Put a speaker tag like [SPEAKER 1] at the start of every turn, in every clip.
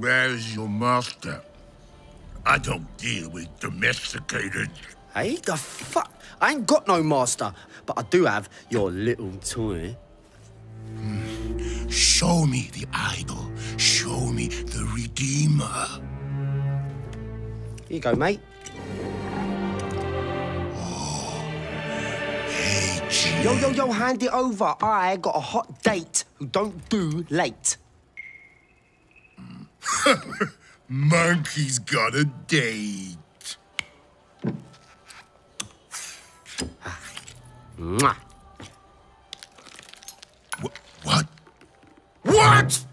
[SPEAKER 1] where's your master? I don't deal with domesticated.
[SPEAKER 2] Hey, the fuck? I ain't got no master, but I do have your little toy.
[SPEAKER 1] Show me the idol. Show me the Redeemer.
[SPEAKER 2] Here you go, mate.
[SPEAKER 1] Oh, pey'j.
[SPEAKER 2] Yo, hand it over. I got a hot date who don't do late.
[SPEAKER 1] Monkey's got a date.
[SPEAKER 2] Mwah.
[SPEAKER 1] What? What?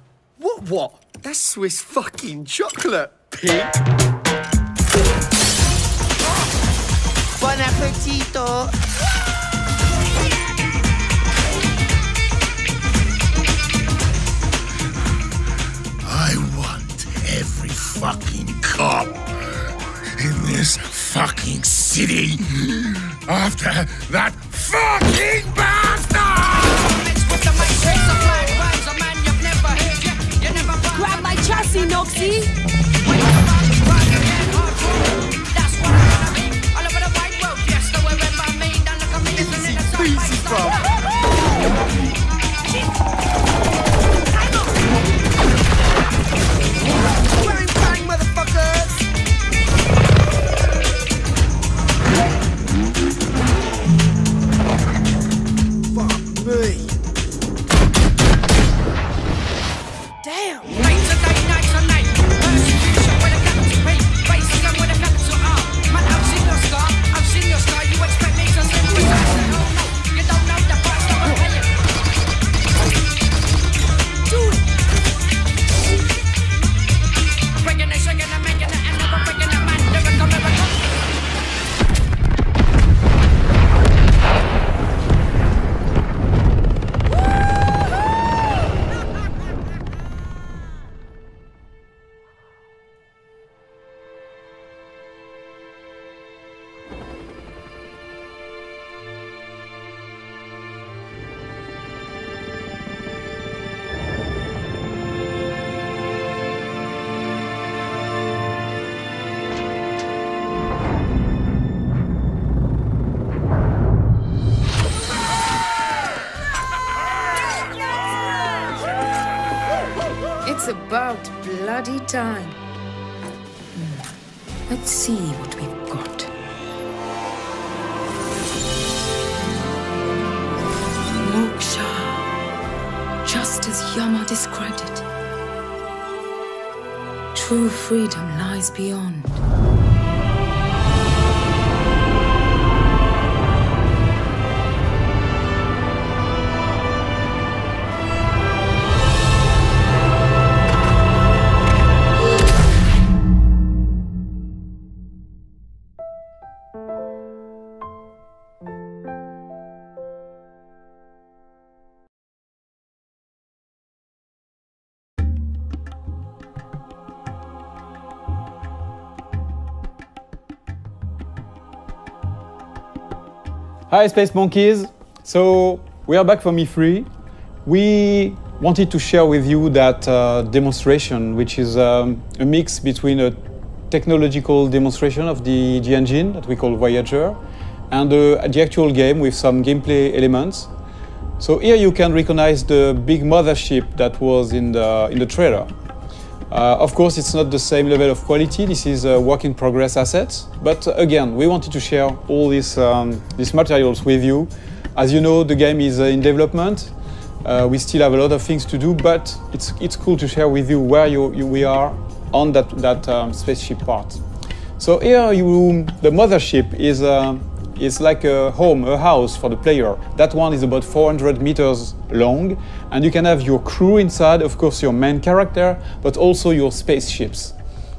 [SPEAKER 2] What? That's Swiss fucking chocolate, pig. Bon appetito.
[SPEAKER 1] I want every fucking cop in this fucking city after that fucking bastard!
[SPEAKER 3] Grab my chassis, Noxie!
[SPEAKER 2] Easy, bro. Bang, bang, motherfuckers! Fuck me.
[SPEAKER 3] Damn!
[SPEAKER 4] Nights and night, persecution with a capital P, racism with a capital R. Man, I've seen your scar, you expect me to sympathize? Oh no, you don't know the price that we're paying.
[SPEAKER 3] Do it!
[SPEAKER 4] Breaking it, shaking it, making it, and never breaking it, man. Miracle, miracle.
[SPEAKER 5] It's about bloody time. Let's see what we've got. Moksha. Just as Yama described it. True freedom lies beyond.
[SPEAKER 6] Hi Space Monkeys, so we are back from E3. We wanted to share with you that demonstration, which is a mix between a technological demonstration of the engine that we call Voyager and the actual game with some gameplay elements. So here you can recognize the big mothership that was in the trailer. Of course, it's not the same level of quality. This is work-in-progress assets. But again, we wanted to share all these materials with you. As you know, the game is in development. We still have a lot of things to do, but it's cool to share with you where we are on that spaceship part. So here, the mothership is like a home, a house for the player. That one is about 400 meters long, and you can have your crew inside, of course your main character, but also your spaceships.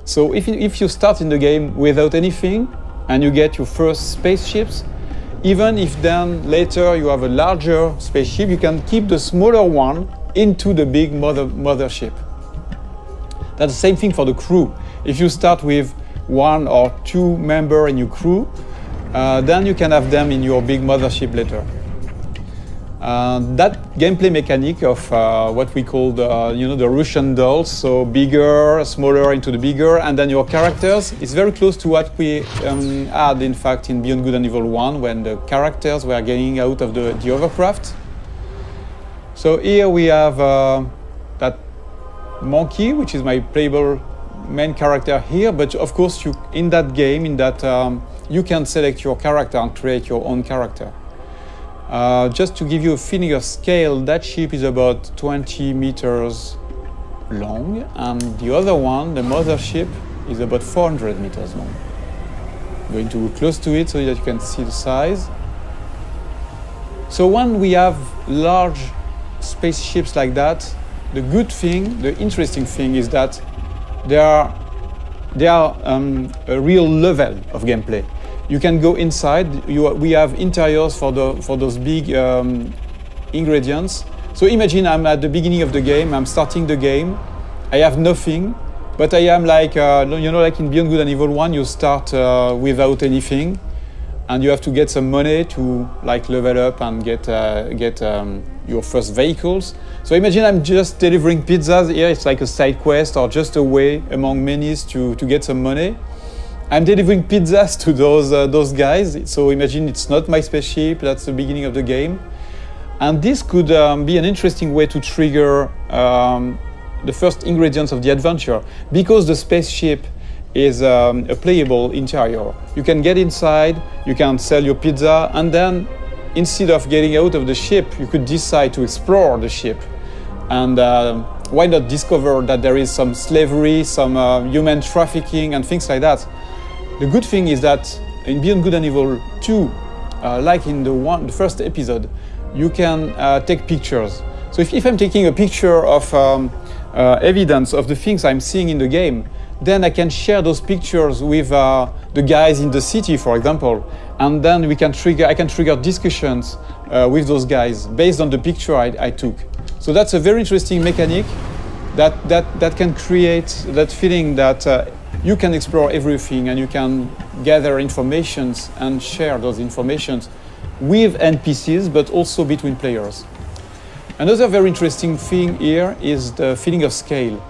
[SPEAKER 6] So if you start in the game without anything, and you get your first spaceships, even if then later you have a larger spaceship, you can keep the smaller one into the big mothership. That's the same thing for the crew. If you start with 1 or 2 members in your crew, then you can have them in your big mothership later. That gameplay mechanic of what we call the Russian dolls, so bigger, smaller into the bigger, and then your characters, is very close to what we had, in fact, in Beyond Good and Evil 1, when the characters were getting out of the overcraft. So here we have that monkey, which is my playable main character here, but of course in that game, you can select your character and create your own character. Just to give you a feeling of scale, that ship is about 20 meters long, and the other one, the mother ship, is about 400 meters long. I'm going to go close to it so that you can see the size. So when we have large spaceships like that, the good thing, the interesting thing is that they are a real level of gameplay. You can go inside. We have interiors for those big ingredients. So imagine I'm at the beginning of the game. I'm starting the game. I have nothing, but I am like like in Beyond Good and Evil 1, you start without anything, and you have to get some money to like level up and get your first vehicles. So imagine I'm just delivering pizzas here. It's like a side quest or just a way among many to get some money. I'm delivering pizzas to those guys. So imagine it's not my spaceship. That's the beginning of the game, and this could be an interesting way to trigger the first ingredients of the adventure, because the spaceship is a playable interior. You can get inside, you can sell your pizza, and then instead of getting out of the ship, you could decide to explore the ship. And why not discover that there is some slavery, some human trafficking and things like that. The good thing is that in Beyond Good and Evil 2, like in the first episode, you can take pictures. So if I'm taking a picture of evidence of the things I'm seeing in the game, then I can share those pictures with the guys in the city, for example, and then I can trigger discussions with those guys based on the picture I took. So that's a very interesting mechanic that can create that feeling that you can explore everything and you can gather informations and share those informations with NPCs, but also between players. Another very interesting thing here is the feeling of scale.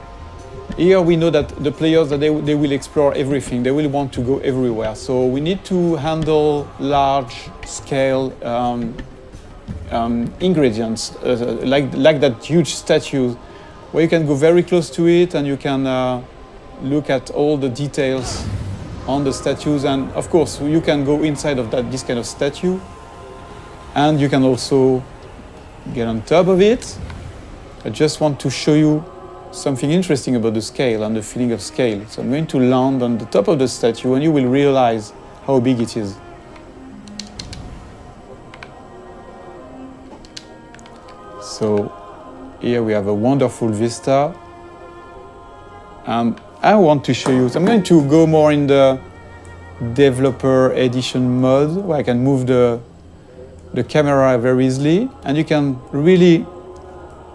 [SPEAKER 6] Here we know that the players, that they will explore everything, they will want to go everywhere. So we need to handle large scale ingredients, like that huge statue, where you can go very close to it and you can look at all the details on the statues. And of course you can go inside of this kind of statue, and you can also get on top of it. I just want to show you something interesting about the scale and the feeling of scale. So I'm going to land on the top of the statue and you will realize how big it is. So here we have a wonderful vista, and I want to show you, so I'm going to go more in the developer edition mode, where I can move the camera very easily, and you can really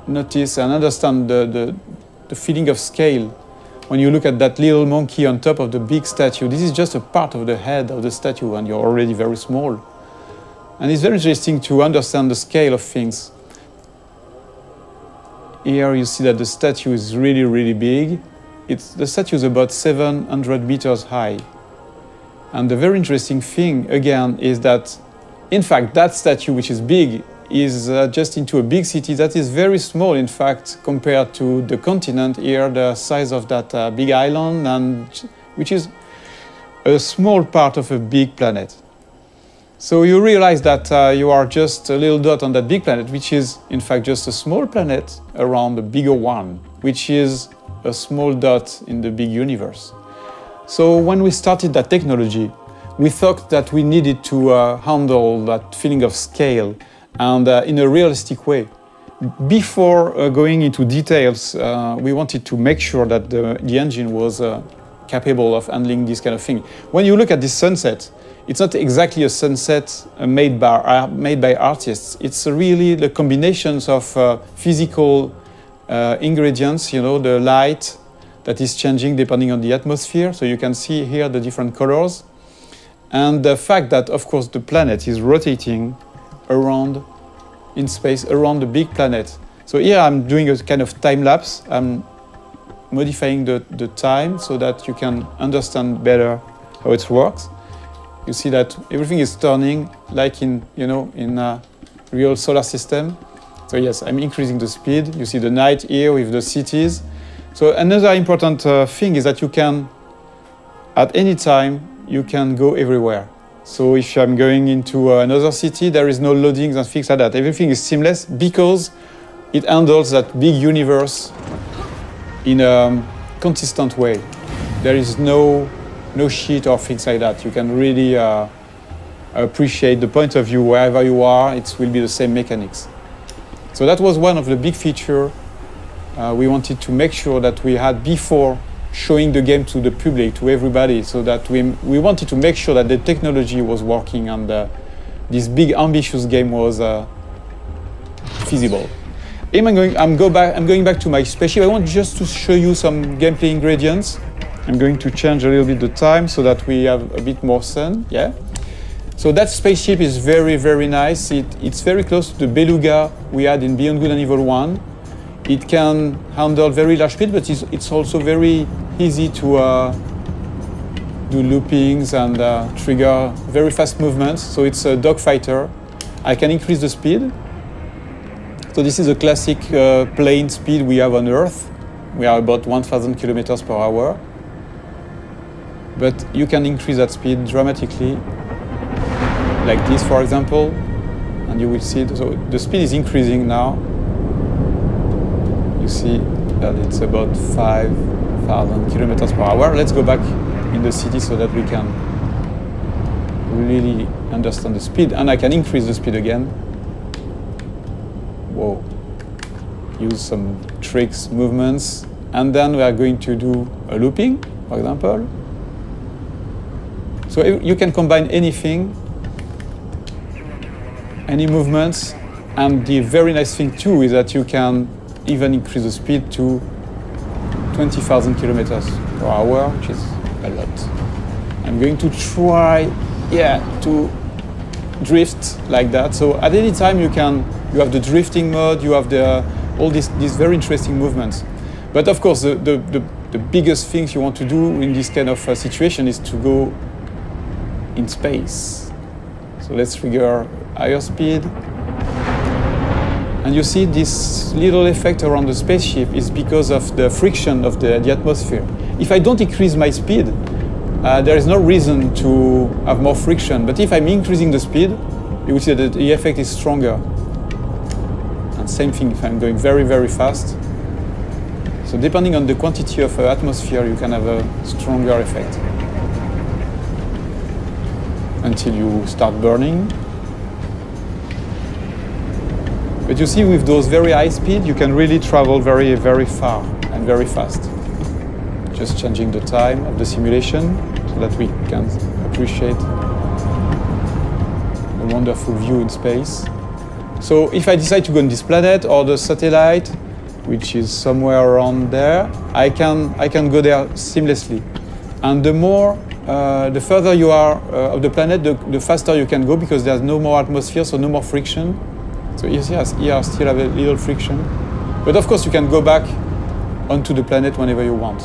[SPEAKER 6] notice and understand the feeling of scale when you look at that little monkey on top of the big statue. This is just a part of the head of the statue, and you're already very small. And it's very interesting to understand the scale of things. Here you see that the statue is really, really big. The statue is about 700 meters high. And the very interesting thing, again, is that, in fact, that statue, which is big, is just into a big city that is very small, in fact, compared to the continent here, the size of that big island, and which is a small part of a big planet. So you realize that you are just a little dot on that big planet, which is, in fact, just a small planet around the bigger one, which is a small dot in the big universe. So when we started that technology, we thought that we needed to handle that feeling of scale and in a realistic way. Before going into details, we wanted to make sure that the engine was capable of handling this kind of thing. When you look at this sunset, it's not exactly a sunset made by artists. It's really the combinations of physical ingredients, you know, the light that is changing depending on the atmosphere. So you can see here the different colors. And the fact that, of course, the planet is rotating around in space around the big planet. So here I'm doing a kind of time lapse. I'm modifying the time so that you can understand better how it works. You see that everything is turning like in a real solar system. So yes, I'm increasing the speed. You see the night here with the cities. So another important thing is that you can, at any time, you can go everywhere. So if I'm going into another city, there is no loadings and things like that. Everything is seamless because it handles that big universe in a consistent way. There is no shit or things like that. You can really appreciate the point of view wherever you are. It will be the same mechanics. So that was one of the big features we wanted to make sure that we had before showing the game to the public, to everybody, so that we wanted to make sure that the technology was working and this big ambitious game was feasible. I'm going back to my spaceship. I want just to show you some gameplay ingredients. I'm going to change a little bit the time so that we have a bit more sun. Yeah. So that spaceship is very, very nice. It's very close to the Beluga we had in Beyond Good and Evil 1. It can handle very large speed, but it's also very easy to do loopings and trigger very fast movements. So it's a dogfighter. I can increase the speed. So this is a classic plane speed we have on Earth. We are about 1,000 kilometers per hour. But you can increase that speed dramatically, like this, for example, and you will see it. So the speed is increasing now. You see that it's about 5,000 kilometers per hour. Let's go back in the city so that we can really understand the speed, and I can increase the speed again. Whoa. Use some tricks, movements, and then we are going to do a looping, for example. So you can combine anything, any movements, and the very nice thing too is that you can even increase the speed to 20,000 kilometers per hour, which is a lot. I'm going to try, to drift like that. So at any time you have the drifting mode, you have all these very interesting movements. But of course, the biggest things you want to do in this kind of situation is to go in space. So let's trigger higher speed. And you see this little effect around the spaceship is because of the friction of the atmosphere. If I don't increase my speed, there is no reason to have more friction. But if I'm increasing the speed, you will see that the effect is stronger. And same thing if I'm going very, very fast. So depending on the quantity of atmosphere, you can have a stronger effect. Until you start burning. But you see, with those very high speed, you can really travel very, very far and very fast. Just changing the time of the simulation so that we can appreciate a wonderful view in space. So if I decide to go on this planet or the satellite, which is somewhere around there, I can go there seamlessly. And the further you are of the planet, the faster you can go because there's no more atmosphere, so no more friction. So here I still have a little friction. But of course you can go back onto the planet whenever you want.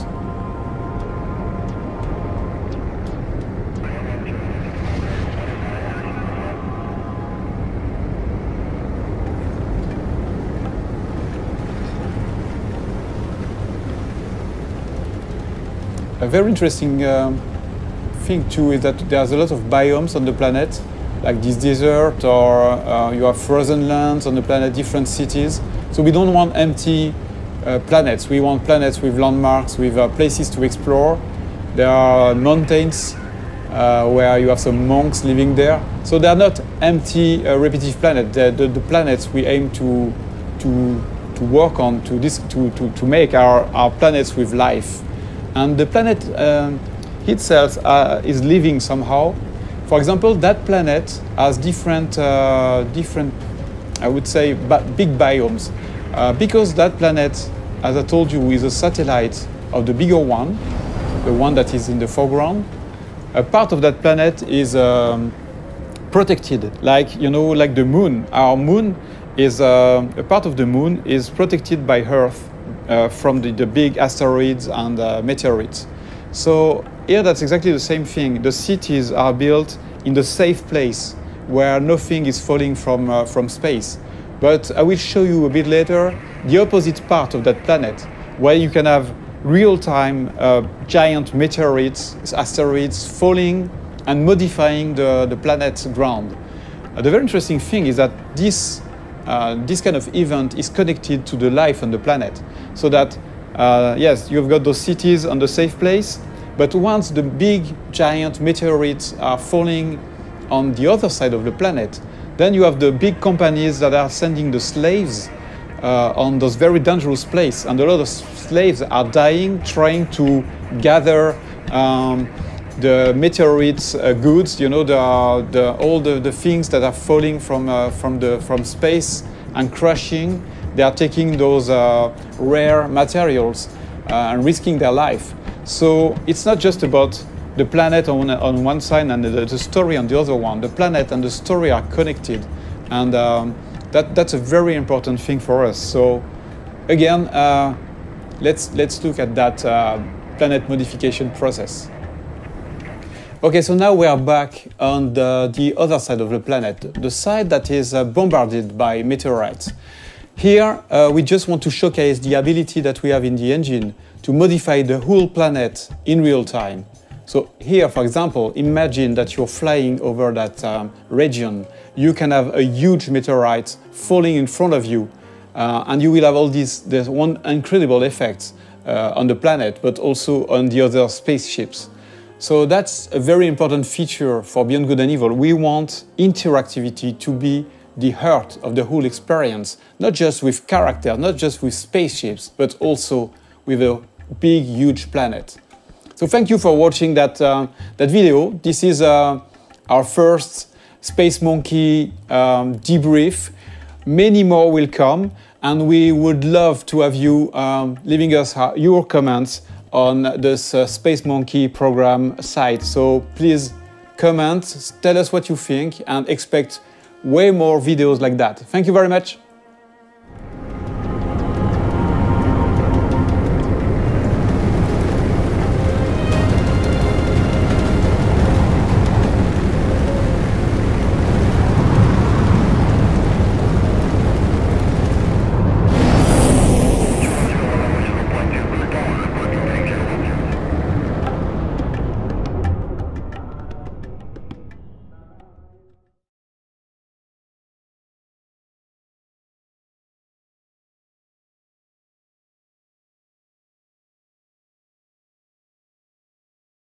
[SPEAKER 6] A very interesting thing too is that there's a lot of biomes on the planet, like this desert, or you have frozen lands on the planet, different cities. So we don't want empty planets. We want planets with landmarks, with places to explore. There are mountains where you have some monks living there. So they're not empty, repetitive planets. The planets we aim to work on, to make our planets with life. And the planet itself is living somehow. For example, that planet has different, I would say, big biomes. Because that planet, as I told you, is a satellite of the bigger one, the one that is in the foreground. A part of that planet is protected, like the moon. Our moon is a part of the moon is protected by Earth from the big asteroids and meteorites. So here that's exactly the same thing. The cities are built in the safe place where nothing is falling from space. But I will show you a bit later the opposite part of that planet, where you can have real-time giant meteorites, asteroids falling and modifying the planet's ground. The very interesting thing is that this kind of event is connected to the life on the planet. So that, yes, you've got those cities on the safe place, but once the big giant meteorites are falling on the other side of the planet, then you have the big companies that are sending the slaves on those very dangerous places, and a lot of slaves are dying trying to gather the meteorites goods, you know, all the things that are falling from space and crashing. They are taking those rare materials and risking their life. So it's not just about the planet on one side and the story on the other one. The planet and the story are connected, and that's a very important thing for us. So again, let's look at that planet modification process. Okay, so now we are back on the other side of the planet, the side that is bombarded by meteorites. Here, we just want to showcase the ability that we have in the engine to modify the whole planet in real time. So here, for example, imagine that you're flying over that region. You can have a huge meteorite falling in front of you, and you will have all these one incredible effects on the planet, but also on the other spaceships. So that's a very important feature for Beyond Good and Evil. We want interactivity to be the heart of the whole experience, not just with characters, not just with spaceships, but also with a big, huge planet. So thank you for watching that video. This is our first Space Monkey debrief. Many more will come, and we would love to have you leaving us your comments on this Space Monkey program site. So please comment, tell us what you think, and expect way more videos like that. Thank you very much.